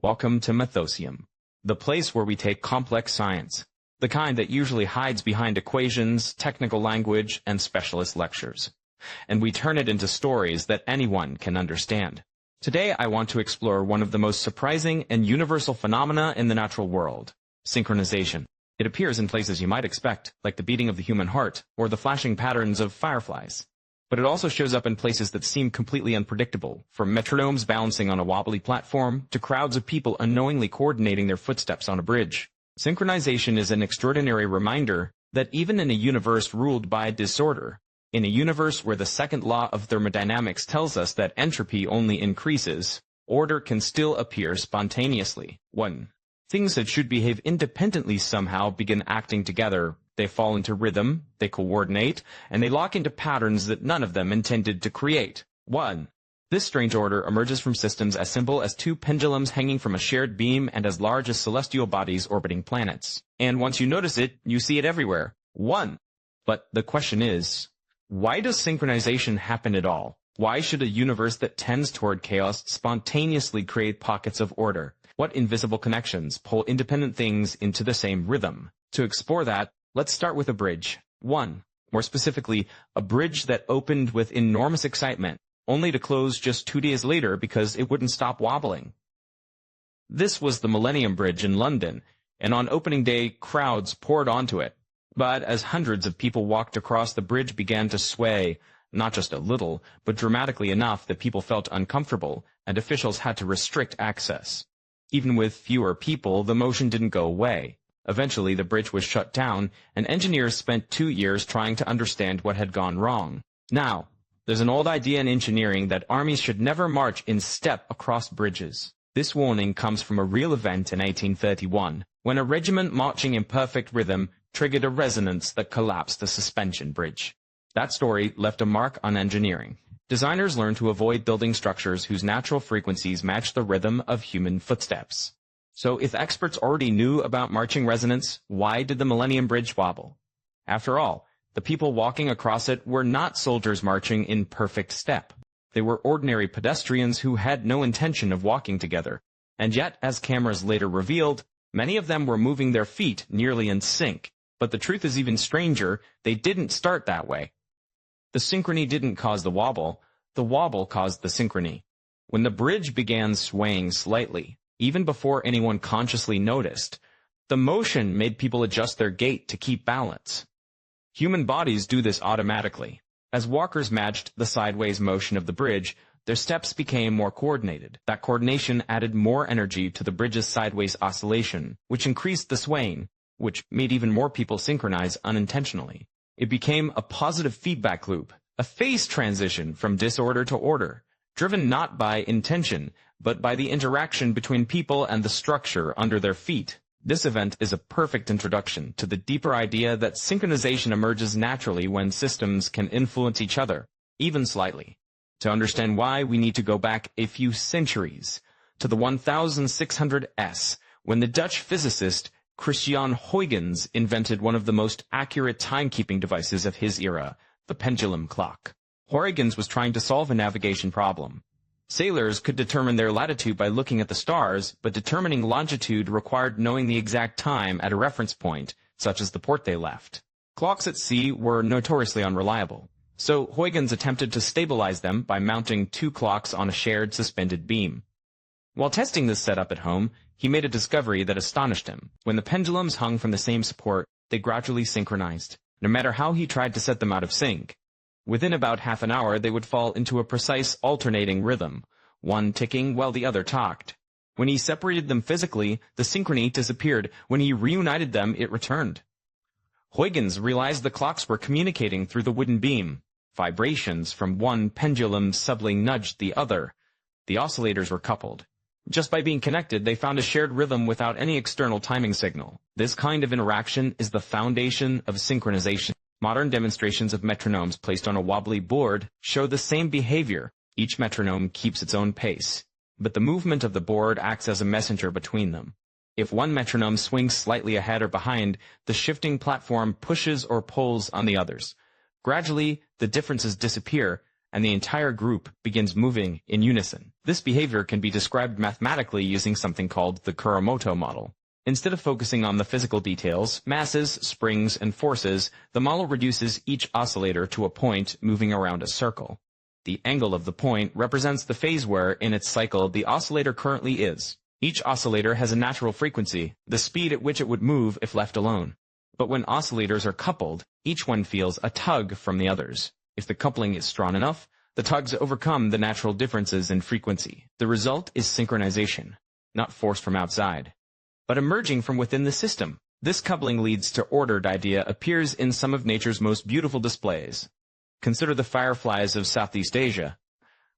Welcome to Mythosium, the place where we take complex science, the kind that usually hides behind equations, technical language, and specialist lectures, and we turn it into stories that anyone can understand. Today I want to explore one of the most surprising and universal phenomena in the natural world, synchronization. It appears in places you might expect, like the beating of the human heart or the flashing patterns of fireflies. But it also shows up in places that seem completely unpredictable, from metronomes balancing on a wobbly platform to crowds of people unknowingly coordinating their footsteps on a bridge. Synchronization is an extraordinary reminder that even in a universe ruled by disorder, in a universe where the second law of thermodynamics tells us that entropy only increases, order can still appear spontaneously. 1. Things that should behave independently somehow begin acting together. They fall into rhythm, they coordinate, and they lock into patterns that none of them intended to create. 1. This strange order emerges from systems as simple as two pendulums hanging from a shared beam and as large as celestial bodies orbiting planets. And once you notice it, you see it everywhere. 1. But the question is, why does synchronization happen at all? Why should a universe that tends toward chaos spontaneously create pockets of order? What invisible connections pull independent things into the same rhythm? To explore that, let's start with a bridge. 1. More specifically, a bridge that opened with enormous excitement, only to close just 2 days later because it wouldn't stop wobbling. This was the Millennium Bridge in London, and on opening day, crowds poured onto it. But as hundreds of people walked across, the bridge began to sway, not just a little, but dramatically enough that people felt uncomfortable, and officials had to restrict access. Even with fewer people, the motion didn't go away. Eventually, the bridge was shut down, and engineers spent 2 years trying to understand what had gone wrong. Now, there's an old idea in engineering that armies should never march in step across bridges. This warning comes from a real event in 1831, when a regiment marching in perfect rhythm triggered a resonance that collapsed the suspension bridge. That story left a mark on engineering. Designers learned to avoid building structures whose natural frequencies match the rhythm of human footsteps. So if experts already knew about marching resonance, why did the Millennium Bridge wobble? After all, the people walking across it were not soldiers marching in perfect step. They were ordinary pedestrians who had no intention of walking together. And yet, as cameras later revealed, many of them were moving their feet nearly in sync. But the truth is even stranger, they didn't start that way. The synchrony didn't cause the wobble caused the synchrony. When the bridge began swaying slightly, even before anyone consciously noticed, the motion made people adjust their gait to keep balance. Human bodies do this automatically. As walkers matched the sideways motion of the bridge, their steps became more coordinated. That coordination added more energy to the bridge's sideways oscillation, which increased the swaying, which made even more people synchronize unintentionally. It became a positive feedback loop, a phase transition from disorder to order, driven not by intention, but by the interaction between people and the structure under their feet. This event is a perfect introduction to the deeper idea that synchronization emerges naturally when systems can influence each other, even slightly. To understand why, we need to go back a few centuries, to the 1600s, when the Dutch physicist Christian Huygens invented one of the most accurate timekeeping devices of his era, the pendulum clock. Huygens was trying to solve a navigation problem. Sailors could determine their latitude by looking at the stars, but determining longitude required knowing the exact time at a reference point, such as the port they left. Clocks at sea were notoriously unreliable, so Huygens attempted to stabilize them by mounting 2 clocks on a shared suspended beam. While testing this setup at home, he made a discovery that astonished him. When the pendulums hung from the same support, they gradually synchronized, no matter how he tried to set them out of sync. Within about half an hour, they would fall into a precise alternating rhythm, one ticking while the other talked. When he separated them physically, the synchrony disappeared. When he reunited them, it returned. Huygens realized the clocks were communicating through the wooden beam. Vibrations from one pendulum subtly nudged the other. The oscillators were coupled. Just by being connected, they found a shared rhythm without any external timing signal. This kind of interaction is the foundation of synchronization. Modern demonstrations of metronomes placed on a wobbly board show the same behavior. Each metronome keeps its own pace, but the movement of the board acts as a messenger between them. If one metronome swings slightly ahead or behind, the shifting platform pushes or pulls on the others. Gradually, the differences disappear, and the entire group begins moving in unison. This behavior can be described mathematically using something called the Kuramoto model. Instead of focusing on the physical details, masses, springs, and forces, the model reduces each oscillator to a point moving around a circle. The angle of the point represents the phase where, in its cycle, the oscillator currently is. Each oscillator has a natural frequency, the speed at which it would move if left alone. But when oscillators are coupled, each one feels a tug from the others. If the coupling is strong enough, the tugs overcome the natural differences in frequency. The result is synchronization, not forced from outside, but emerging from within the system. This coupling leads to ordered idea appears in some of nature's most beautiful displays. Consider the fireflies of Southeast Asia.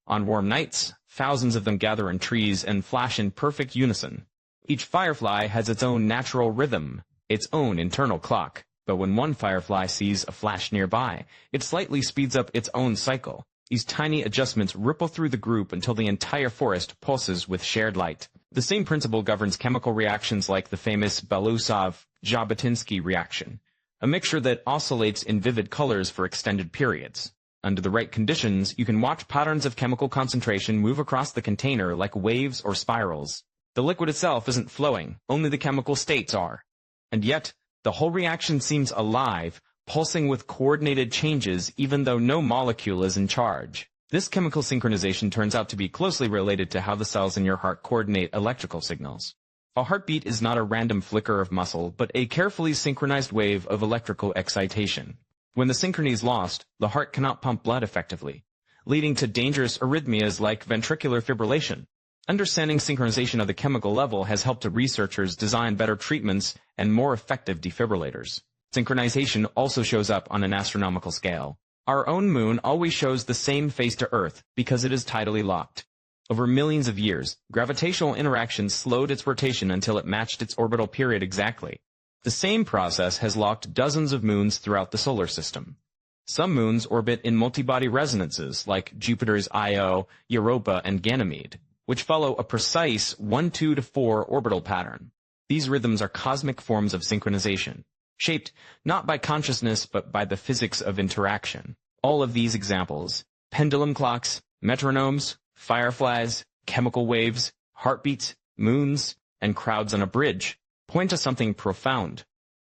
On warm nights, thousands of them gather in trees and flash in perfect unison. Each firefly has its own natural rhythm, its own internal clock. But when one firefly sees a flash nearby, it slightly speeds up its own cycle. These tiny adjustments ripple through the group until the entire forest pulses with shared light. The same principle governs chemical reactions like the famous Belousov-Jabotinsky reaction, a mixture that oscillates in vivid colors for extended periods. Under the right conditions, you can watch patterns of chemical concentration move across the container like waves or spirals. The liquid itself isn't flowing, only the chemical states are. And yet, the whole reaction seems alive, pulsing with coordinated changes even though no molecule is in charge. This chemical synchronization turns out to be closely related to how the cells in your heart coordinate electrical signals. A heartbeat is not a random flicker of muscle, but a carefully synchronized wave of electrical excitation. When the synchrony is lost, the heart cannot pump blood effectively, leading to dangerous arrhythmias like ventricular fibrillation. Understanding synchronization of the chemical level has helped researchers design better treatments and more effective defibrillators. Synchronization also shows up on an astronomical scale. Our own moon always shows the same face to Earth because it is tidally locked. Over millions of years, gravitational interactions slowed its rotation until it matched its orbital period exactly. The same process has locked dozens of moons throughout the solar system. Some moons orbit in multi-body resonances like Jupiter's Io, Europa, and Ganymede, which follow a precise 1-2 to 4 orbital pattern. These rhythms are cosmic forms of synchronization, shaped not by consciousness but by the physics of interaction. All of these examples, pendulum clocks, metronomes, fireflies, chemical waves, heartbeats, moons, and crowds on a bridge, point to something profound.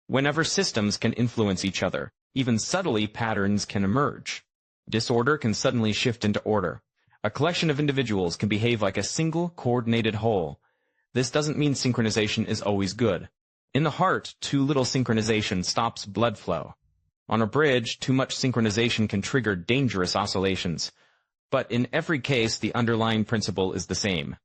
Whenever systems can influence each other, even subtly patterns can emerge. Disorder can suddenly shift into order. A collection of individuals can behave like a single, coordinated whole. This doesn't mean synchronization is always good. In the heart, too little synchronization stops blood flow. On a bridge, too much synchronization can trigger dangerous oscillations. But in every case, the underlying principle is the same.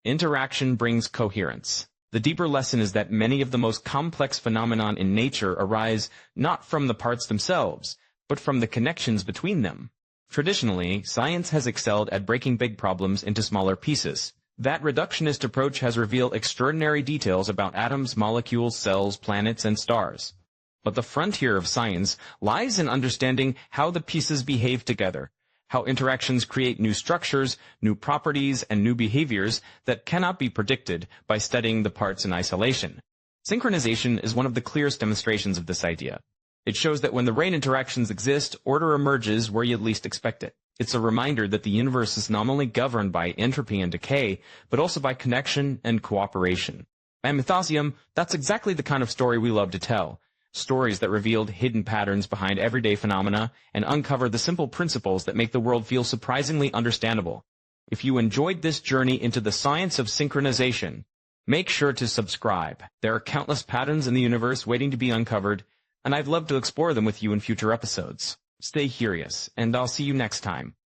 Interaction brings coherence. The deeper lesson is that many of the most complex phenomena in nature arise not from the parts themselves, but from the connections between them. Traditionally, science has excelled at breaking big problems into smaller pieces. That reductionist approach has revealed extraordinary details about atoms, molecules, cells, planets, and stars. But the frontier of science lies in understanding how the pieces behave together, how interactions create new structures, new properties, and new behaviors that cannot be predicted by studying the parts in isolation. Synchronization is one of the clearest demonstrations of this idea. It shows that when the right interactions exist, order emerges where you'd least expect it. It's a reminder that the universe is not only governed by entropy and decay, but also by connection and cooperation. At Mythosium, that's exactly the kind of story we love to tell. Stories that revealed hidden patterns behind everyday phenomena and uncover the simple principles that make the world feel surprisingly understandable. If you enjoyed this journey into the science of synchronization, make sure to subscribe. There are countless patterns in the universe waiting to be uncovered, and I'd love to explore them with you in future episodes. Stay curious, and I'll see you next time.